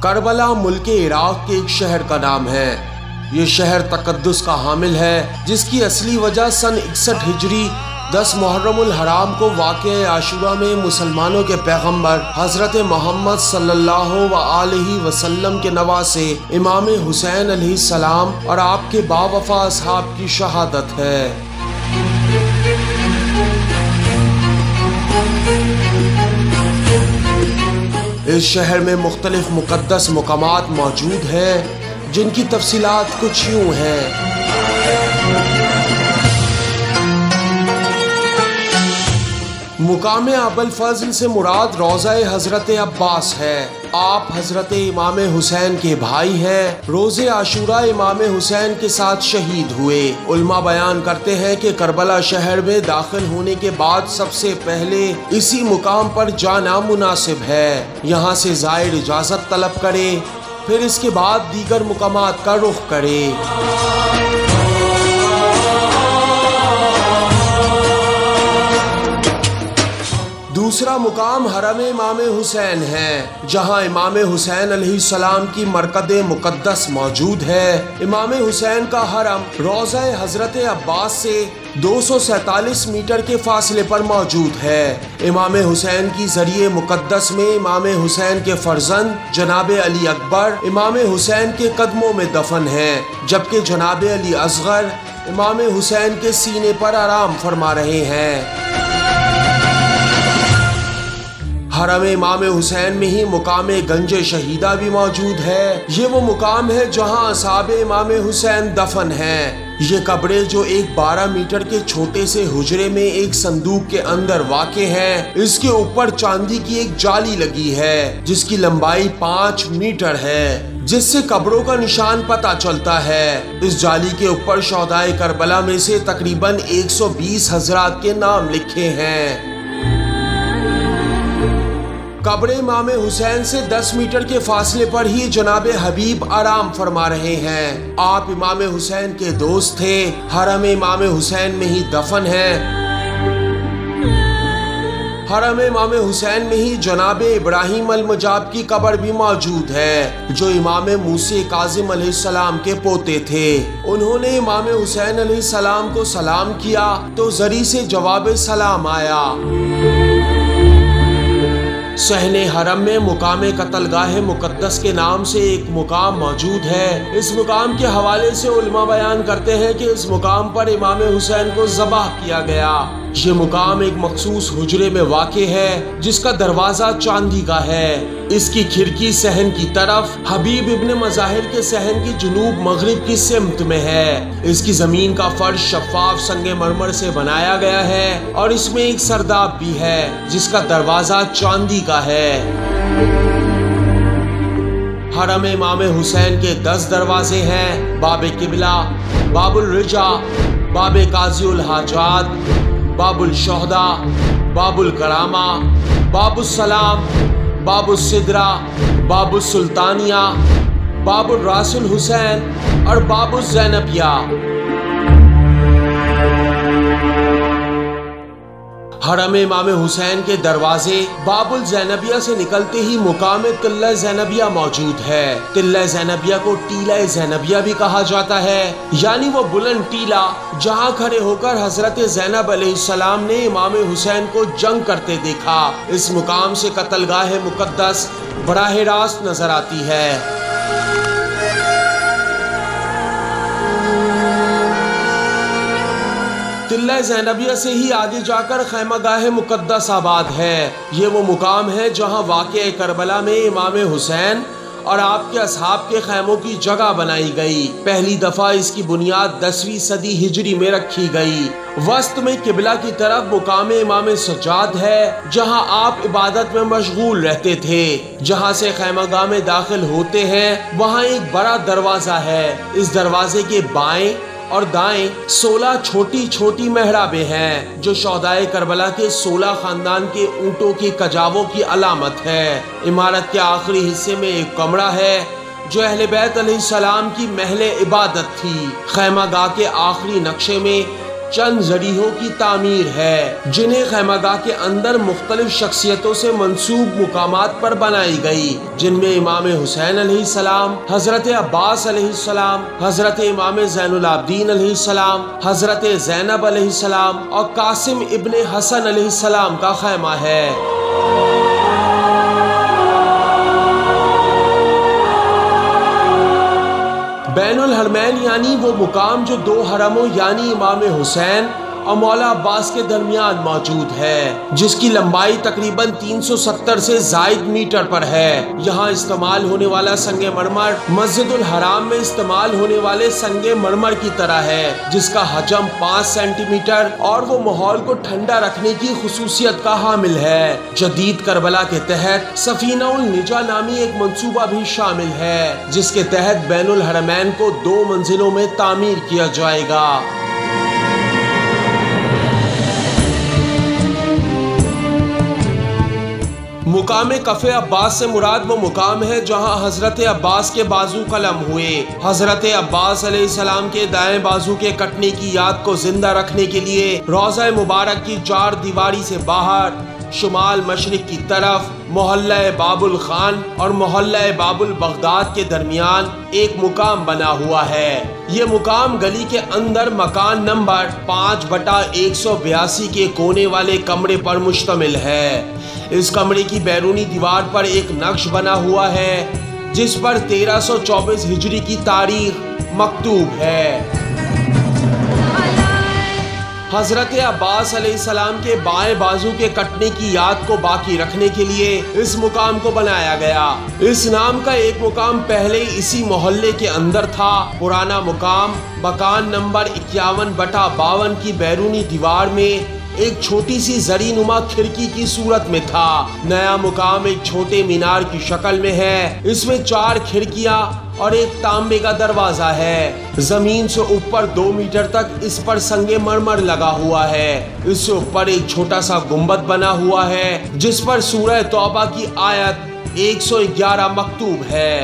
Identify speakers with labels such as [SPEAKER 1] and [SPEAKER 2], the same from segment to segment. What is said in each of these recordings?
[SPEAKER 1] Karbala मुल्क Iraq के एक शहर का नाम है। ये शहर तकद्दुस का हामिल है, जिसकी असली वजह सन 61 हिजरी 10 मुहर्रमुल हराम को वाक़े आशूरा में मुसलमानों के पैगंबर हज़रत मोहम्मद सल्लल्लाहु अलैहि वसल्लम के नवासे इमाम हुसैन अलैहिस्सलाम और आपके बावफा असहाब की शहादत है। इस शहर में मुख्तलिफ मुक़द्दस मकामात मौजूद हैं, जिनकी तफसीलात कुछ यूँ हैं। मुकाम अबुल फज़ल से मुराद रोज़ा हज़रत अब्बास है। आप हज़रत इमाम हुसैन के भाई हैं। रोज़े आशूरा इमाम हुसैन के साथ शहीद हुए। उल्मा बयान करते हैं कि करबला शहर में दाखिल होने के बाद सबसे पहले इसी मुकाम पर जाना मुनासिब है। यहाँ से ज़ायर इजाज़त तलब करे, फिर इसके बाद दीगर मुकामात का रुख करे। दूसरा मुकाम हरम इमाम हुसैन है, जहां इमाम हुसैन अलैहिस्सलाम की मरकद मुक़द्दस मौजूद है। इमाम हुसैन का हरम रोज़ा हज़रत अब्बास से 247 मीटर के फासले पर मौजूद है। इमाम हुसैन की ज़रिए मुक़द्दस में इमाम हुसैन के फर्जंद जनाब अली अकबर इमाम हुसैन के कदमों में दफन हैं, जबकि जनाब अली असग़र इमाम हुसैन के सीने पर आराम फरमा रहे हैं। हरम इमाम हुसैन में ही मुकाम गंजे शहीदा भी मौजूद है। ये वो मुकाम है जहां असहाब इमाम हुसैन दफन हैं। ये कब्रें जो एक 12 मीटर के छोटे से हुजरे में एक संदूक के अंदर वाक़े है। इसके ऊपर चांदी की एक जाली लगी है, जिसकी लंबाई 5 मीटर है, जिससे कब्रों का निशान पता चलता है। इस जाली के ऊपर शौहदाए करबला में से तकरीबन 120 हज़रात के नाम लिखे हैं। कब्र इमाम हुसैन से 10 मीटर के फासले पर ही जनाब हबीब आराम फरमा रहे हैं। आप इमाम हुसैन के दोस्त थे। हरम इमाम हुसैन में ही दफन है। हरम इमाम हुसैन में ही जनाब इब्राहिम अल-मुजाब की कब्र भी मौजूद है, जो इमाम मूसा काज़िम अलैहिस्सलाम के पोते थे। उन्होंने इमाम हुसैन अलैहिस्सलाम को सलाम किया तो जरी से जवाब सलाम आया। सहने हरम में मुकाम कत्लगाह मुक़द्दस के नाम से एक मुकाम मौजूद है। इस मुकाम के हवाले से उलमा बयान करते हैं कि इस मुकाम पर इमाम हुसैन को ज़बाह किया गया। ये मुकाम एक मखसूस हुजरे में वाक़े है, जिसका दरवाज़ा चांदी का है। इसकी खिड़की सहन की तरफ हबीब इब्न मज़ाहिर के सहन की जुनूब मगरिब की सिमत में है। इसकी ज़मीन का फर्श शफ़ाफ संगे मरमर से बनाया गया है और इसमें एक सरदाब भी है, जिसका दरवाज़ा चांदी का है। हरम इमाम हुसैन के 10 दरवाजे हैं। बाब किबला, बाबुल रिजा, बाब काज़िउल हाजात, बाबुल शोहदा, बाबुल करामा, बाबुल सलाम, बाबुल सिदरा, बाबुल सुल्तानिया, बाबुल रासुल हुसैन और बाबुल ज़ैनबिया। हरम इमाम हुसैन के दरवाजे बाबुल ज़ैनबिया से निकलते ही मुकाम तिल्ला ज़ैनबिया मौजूद है। तिल्ला ज़ैनबिया को टीला ज़ैनबिया भी कहा जाता है, यानी वो बुलंद टीला जहां खड़े होकर हजरत ज़ैनब अलैहिस्सलाम ने इमाम हुसैन को जंग करते देखा। इस मुकाम से कत्लगाह मुक़द्दस बराह रास्त नजर आती है। तिल्ला ज़ैनबिया से ही आगे जाकर खैमागाह मुक़द्दस आबाद है। ये वो मुकाम है जहां वाक़े करबला में इमाम हुसैन और आपके असहाब के खैमों की जगह बनाई गई। पहली दफा इसकी बुनियाद 10वीं सदी हिजरी में रखी गई। वस्त में किबला की तरफ मुकाम इमाम सज्जाद है, जहां आप इबादत में मशगूल रहते थे। जहां से खैमागाह में दाखिल होते हैं वहां एक बड़ा दरवाजा है। इस दरवाजे के बाएं और दाएं 16 छोटी छोटी मेहराबें हैं, जो शौहदाए करबला के 16 खानदान के ऊँटों की कजावों की अलामत है। इमारत के आखिरी हिस्से में एक कमरा है, जो अहले बैत अलैहिस्सलाम की महले इबादत थी। खैमागाह के आखिरी नक्शे में चंद जरीहों की तामीर है जिन्हें खैमागाह के अंदर मुख्तलिफ शख्सियतों से मंसूब मुकामात पर बनाई गई, जिनमें इमाम हुसैन अलैहिस्सलाम, हजरत अब्बास अलैहिस्सलाम, हजरत इमाम ज़ैनुल आबिदीन अलैहिस्सलाम, हजरत ज़ैनब अलैहिस्सलाम और कासिम इब्ने हसन अलैहिस्सलाम का खैमा है। बैनुल हरमैन यानी वो मुकाम जो दो हरमों यानी इमाम हुसैन और मौला अब्बास के दरमियान मौजूद है, जिसकी लंबाई तकरीबन 370 से ज़ायद मीटर पर है। यहाँ इस्तेमाल होने वाला संगे मरमर मस्जिदुल हराम में इस्तेमाल होने वाले संगे मरमर की तरह है, जिसका हजम 5 सेंटीमीटर और वो माहौल को ठंडा रखने की खुसूसियत का हामिल है। जदीद करबला के तहत सफीना-उल निजा नामी एक मंसूबा भी शामिल है, जिसके तहत बैनुल हरमैन को 2 मंजिलों में तामीर किया जाएगा। मुकाम कफ़े अब्बास से मुराद वो मुकाम है जहाँ हजरत अब्बास के बाजू कलम हुए। हजरत अब्बास अलैहिस्सलाम के दाएं बाजू के कटने की याद को जिंदा रखने के लिए रोज़ा मुबारक की 4 दीवारी से बाहर शुमाल मशरिक की तरफ मोहल्ला बाबुल खान और मोहल्ला बाबुल बगदाद के दरमियान एक मुकाम बना हुआ है। ये मुकाम गली के अंदर मकान नंबर 5/182 के कोने वाले कमरे पर मुश्तमिल है। इस कमरे की बैरूनी दीवार पर एक नक्श बना हुआ है, जिस पर 1324 हिजरी की तारीख मकतूब है। हजरत अब्बास अलैहिस्सलाम के बाएं बाजू के कटने की याद को बाकी रखने के लिए इस मुकाम को बनाया गया। इस नाम का एक मुकाम पहले इसी मोहल्ले के अंदर था। पुराना मुकाम मकान नंबर 51/52 की बैरूनी दीवार में एक छोटी सी जरी नुमा खिड़की की सूरत में था। नया मुकाम एक छोटे मीनार की शक्ल में है। इसमें 4 खिड़कियां और एक तांबे का दरवाजा है। जमीन से ऊपर 2 मीटर तक इस पर संगे मरमर लगा हुआ है। इससे ऊपर एक छोटा सा गुंबद बना हुआ है, जिस पर सूरह तौबा की आयत 111 मकतूब है।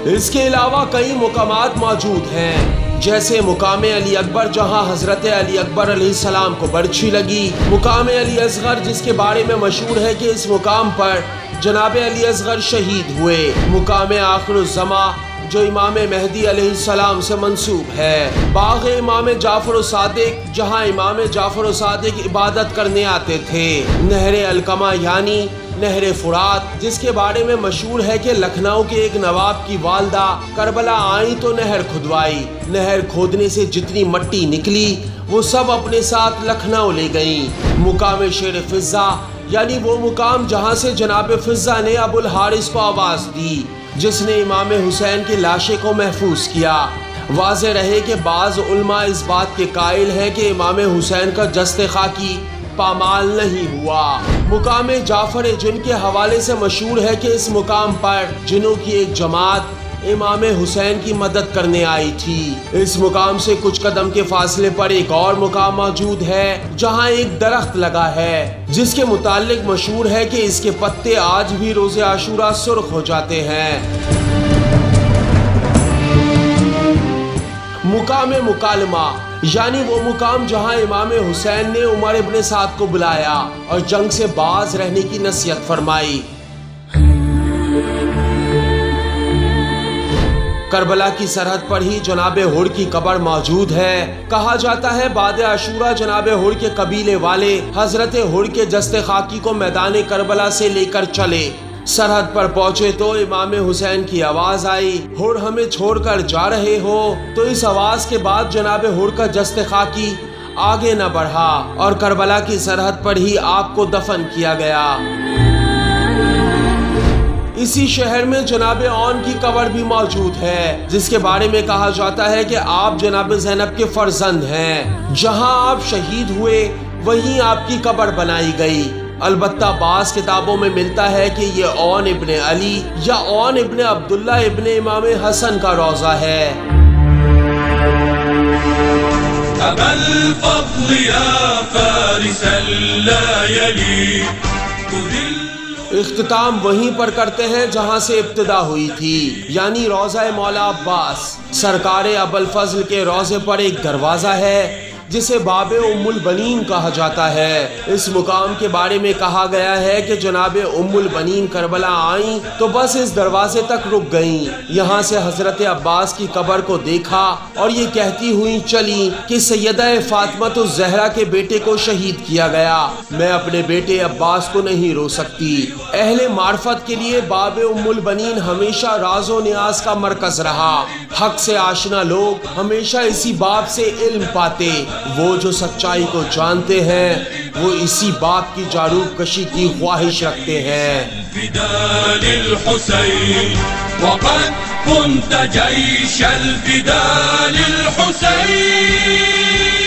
[SPEAKER 1] इसके अलावा कई मुकामात मौजूद हैं, जैसे मुकाम अली अकबर जहां हजरत अली अकबर अलैहिस्सलाम को बर्छी लगी, मुकाम अली असगर जिसके बारे में मशहूर है कि इस मुकाम पर जनाब अली असगर शहीद हुए, मुकाम आखिरुज़्ज़मा जो इमाम मेहदी अलैहिस्सलाम से मंसूब है, बाग़ इमाम जाफर सादिक जहां इमाम जाफर सादिक इबादत करने आते थे, नहर अलकमा यानी नहर फुरात जिसके बारे में मशहूर है कि लखनऊ के एक नवाब की वालदा करबला आई तो नहर खुदवाई, नहर खोदने से जितनी मट्टी निकली वो सब अपने साथ लखनऊ ले गई, मुकाम शेर फिज़्ज़ा यानी वो मुकाम जहां से जनाब फिज़्ज़ा ने अबुल हारिस को आवाज़ दी, जिसने इमाम हुसैन की लाशे को महफूज किया। वाज़े रहे कि बाज़ उलमा इस बात के कायल हैं कि इमाम हुसैन का जस्ते खाकी पामाल नहीं हुआ। मुकाम जाफर जिनके हवाले से मशहूर है कि इस मुकाम पर जिनों की एक जमात इमाम हुसैन की मदद करने आई थी। इस मुकाम से कुछ कदम के फासले पर एक और मुकाम मौजूद है जहां एक दरख्त लगा है, जिसके मुताल्लिक मशहूर है कि इसके पत्ते आज भी रोज़े आशूरा सुर्ख हो जाते हैं। मुकाम मुकालमा यानी वो मुकाम जहां इमाम हुसैन ने उमर इब्ने साद को बुलाया और जंग से बाज रहने की नसीहत फरमाई। करबला की सरहद पर ही जनाबे हुर की कब्र मौजूद है। कहा जाता है बाद आशूरा जनाबे हुर के कबीले वाले हजरत हुर के जस्ते खाकी को मैदान करबला से लेकर चले। सरहद पर पहुंचे तो इमाम हुसैन की आवाज आई, हुर हमें छोड़कर जा रहे हो। तो इस आवाज के बाद जनाबे हुर का जस्ते खाकी आगे न बढ़ा और करबला की सरहद पर ही आपको दफन किया गया। इसी शहर में जनाब औन की कब्र भी मौजूद है, जिसके बारे में कहा जाता है कि आप जनाब ज़ैनब के फर्जंद हैं। जहां आप शहीद हुए वहीं आपकी कब्र बनाई गई। अलबत्ता बास किताबों में मिलता है कि ये औन इब्ने अली या औन इब्ने अब्दुल्ला इब्ने इमाम हसन का रोज़ा है। इख्तिताम वहीं पर करते हैं जहां से इब्तिदा हुई थी, यानी रोज़ा मौला अब्बास। सरकारे अबुल फजल के रोज़े पर एक दरवाज़ा है जिसे बाबे उम्मुल बनीन कहा जाता है। इस मुकाम के बारे में कहा गया है कि जनाबे उम्मुल बनीन करबला आई तो बस इस दरवाजे तक रुक गईं। यहाँ से हजरत अब्बास की कब्र को देखा और ये कहती हुई चली कि सैयदा फातिमा ज़हरा के बेटे को शहीद किया गया, मैं अपने बेटे अब्बास को नहीं रो सकती। अहले मार्फत के लिए बाबे उम्मुल बनीन हमेशा राज़ो नियाज का मरकज रहा। हक से आशना लोग हमेशा इसी बाब से इल्म पाते। वो जो सच्चाई को जानते हैं वो इसी बाप की जारूब कशी की ख्वाहिश रखते हैं।
[SPEAKER 2] फिदालिल हुसैन वक़द कुन्त जैशल फिदालिल हुसैन।